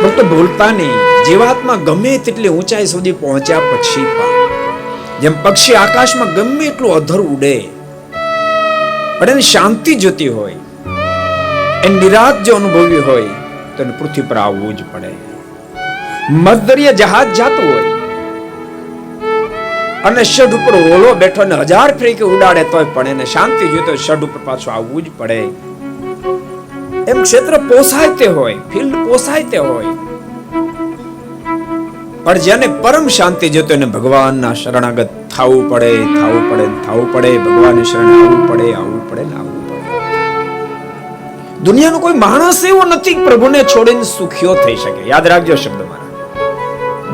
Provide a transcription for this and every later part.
ભક્તો ભૂલતા નહીં, જીવાત્મા ગમે તેટલી ઊંચાઈ સુધી પહોંચ્યા પછી પણ, જેમ પક્ષી આકાશમાં ગમે એટલું અધર ઉડે, પણ એને શાંતિ જોતી હોય, એને નિરાશ જો અનુભવી હોય, તો એને પૃથ્વી પર આવવું જ પડે. મધદરિયે જહાજ જાતું હોય અને શઢ ઉપર ઓલો બેઠો ને 1000 ફેરી ઉડાડે તોય પણ એને શાંતિ જોઈતો હોય, શઢ ઉપર પાછું આવવું જ પડે. એમ ક્ષેત્ર પોસાય તે હોય, ફિલ્ડ પોસાય તે હોય, પણ જેને પરમ શાંતિ જોતો એને ભગવાનના શરણાગત થવું પડે, થવું પડે, થવું પડે. ભગવાનની શરણ આવવું પડે, આવવું પડે ને આવવું પડે. દુનિયાનો કોઈ માણસ એવો નથી પ્રભુને છોડીને સુખીઓ થઈ શકે. યાદ રાખજો શબ્દ મારા,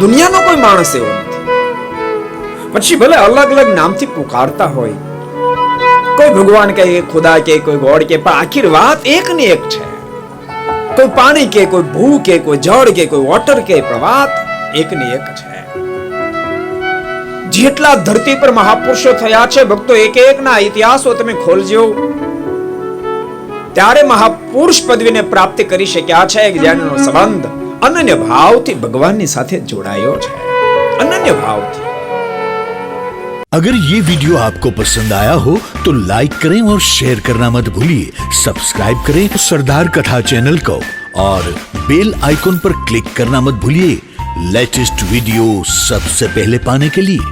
દુનિયાનો કોઈ માણસ એવો નથી. પછી ભલે અલગ અલગ નામથી પુકારતા હોય, કોઈ ભગવાન કહે, ખુદા કે, કોઈ ગોડ કે, પણ આખી વાત એક ની એક છે. કોઈ પાણી કે, કોઈ ભૂ કે, કોઈ જળ કે, કોઈ વોટર કે, પણ વાત એક ની એક છે. જેટલા ધરતી પર મહાપુરુષો થયા છે ભક્તો, એક એક ના ઇતિહાસો તમે ખોલજો, ત્યારે મહાપુરુષ પદવીને પ્રાપ્તિ કરી શક્યા છે જેનો સંબંધ અનન્ય ભાવથી ભગવાનની સાથે જોડાયો છે. અનન્ય ભાવથી. अगर ये वीडियो आपको पसंद आया हो तो लाइक करें और शेयर करना मत भूलिए. सब्सक्राइब करें सरदार कथा चैनल को और बेल आइकॉन पर क्लिक करना मत भूलिए लेटेस्ट वीडियो सबसे पहले पाने के लिए.